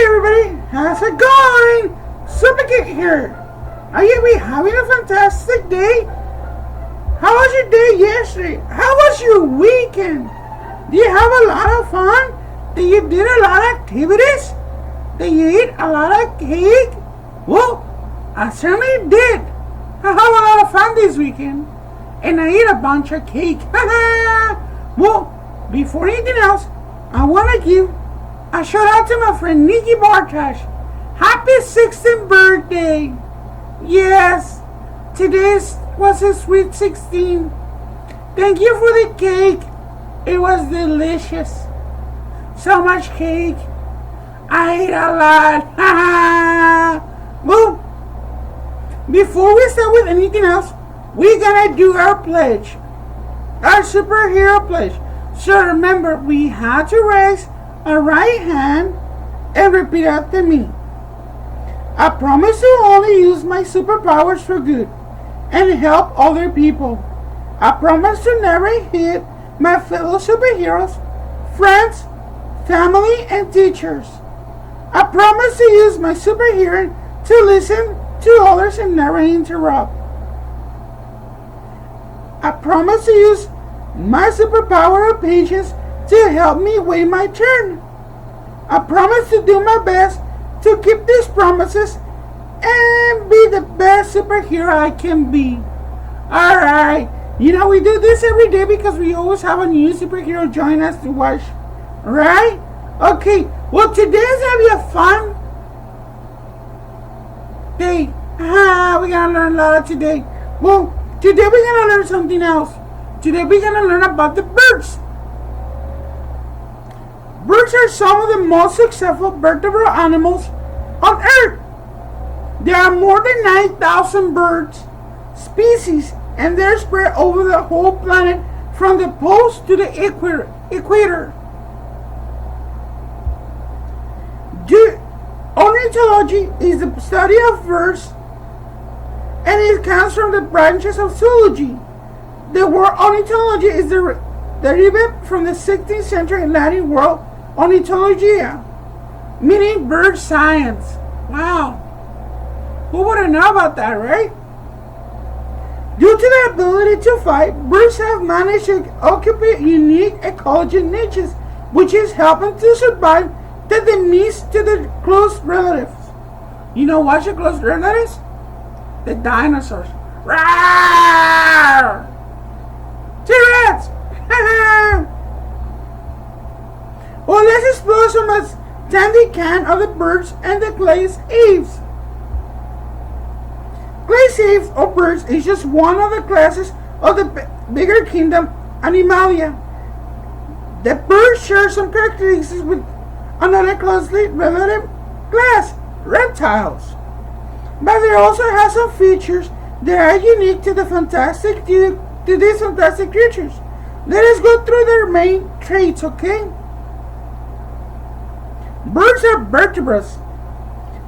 everybody, how's it going? Superkick here. Are you having a fantastic day? How was your day yesterday? How was your weekend? Did you have a lot of fun? Did you did a lot of activities? Did you eat a lot of cake? Well, I certainly did. I had a lot of fun this weekend. And I ate a bunch of cake. Well, before anything else, I want to give a shout out to my friend Nikki Bartash. Happy 16th birthday. Yes, today was his sweet 16. Thank you for the cake. It was delicious. So much cake. I ate a lot. Well, before we start with anything else, we're gonna do our pledge. Our superhero pledge. So remember, we had to raise our right hand and repeat after me. I promise to only use my superpowers for good and help other people. I promise to never hit my fellow superheroes, friends, family, and teachers. I promise to use my superhero to listen to others and never interrupt. I promise to use my superpower of patience to help me wait my turn. I promise to do my best to keep these promises and be the best superhero I can be. Alright, you know we do this every day because we always have a new superhero join us to watch. Right? Okay, well today's gonna be a fun day. We're gonna learn a lot today. Well, today we're gonna learn something else. Today we're gonna learn about the birds. Birds are some of the most successful vertebrate animals on Earth. There are more than 9,000 birds species, and they're spread over the whole planet from the poles to the equator. Ornithology is the study of birds, and it comes from the branches of zoology. The word ornithology is derived from the 16th century Latin word ornithologia, meaning bird science. Wow. Who wouldn't know about that, right? Due to their ability to fly, birds have managed to occupy unique ecological niches, which is helping to survive the demise to their close relatives. You know what's your close relatives? The dinosaurs. Rawr! T-Rex! Well, let's explore some as dandy can of the birds and the glaze aves. Glaze aves or birds is just one of the classes of the bigger kingdom Animalia. The birds share some characteristics with another closely related class, reptiles. But they also have some features that are unique to these fantastic creatures. Let us go through their main traits, okay? Birds are vertebrates.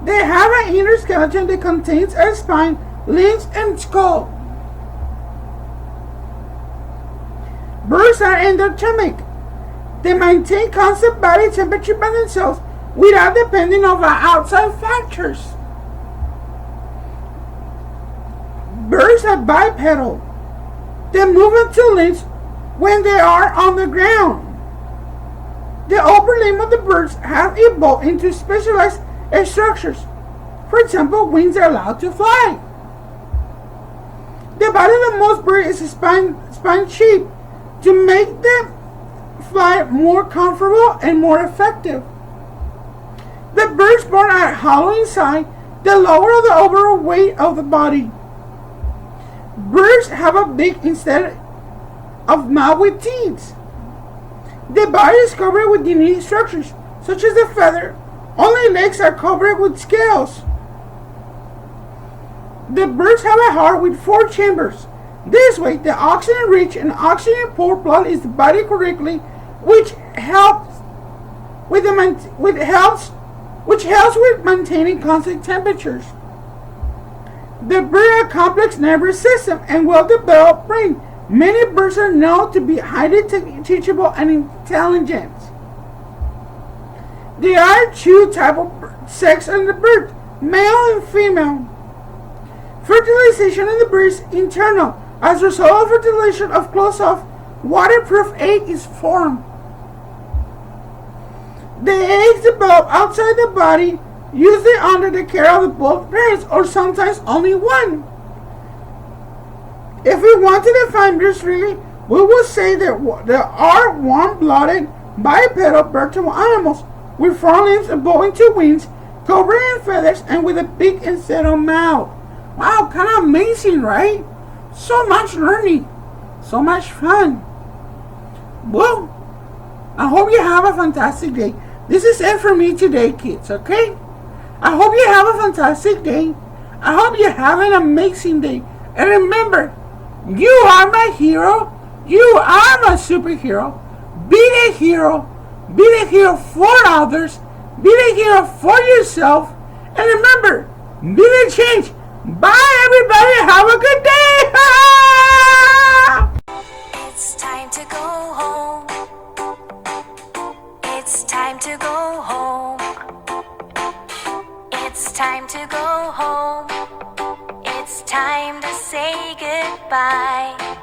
They have an inner skeleton that contains a spine, limbs, and skull. Birds are endothermic. They maintain constant body temperature by themselves without depending on outside factors. Birds are bipedal. They move on two limbs when they are on the ground. The upper limb of the birds have evolved into specialized structures. For example, wings are allowed to fly. The body of most birds is spine shaped to make them fly more comfortable and more effective. The birds born are hollow inside, the lower the overall weight of the body. Birds have a beak instead of mouth with teeth. The body is covered with unique structures, such as the feather. Only legs are covered with scales. The birds have a heart with 4 chambers. This way, the oxygen-rich and oxygen-poor blood is divided correctly, which helps with maintaining constant temperatures. The bird has a complex nervous system and well-developed brain. Many birds are known to be highly teachable and intelligent. There are two types of sex and the birth, male and female. Fertilization in the breast, internal. As a result of fertilization of closed-off, waterproof egg is formed. The eggs develop outside the body, usually under the care of both parents or sometimes only one. If we want to define breastfeeding, we will say that there are warm-blooded, bipedal vertebral animals with front limbs and bowing to wings, covered in feathers, and with a beak instead of mouth. Wow, kind of amazing, right? So much learning, so much fun. Well, I hope you have a fantastic day. This is it for me today, kids, okay? I hope you have a fantastic day. I hope you have an amazing day. And remember, you are my hero. You are my superhero. Be the hero. Be the hero for others. Be the hero for yourself. And remember, be the change. Bye, everybody. Have a good day. It's time to go home. It's time to go home. It's time to go home. It's time to say goodbye.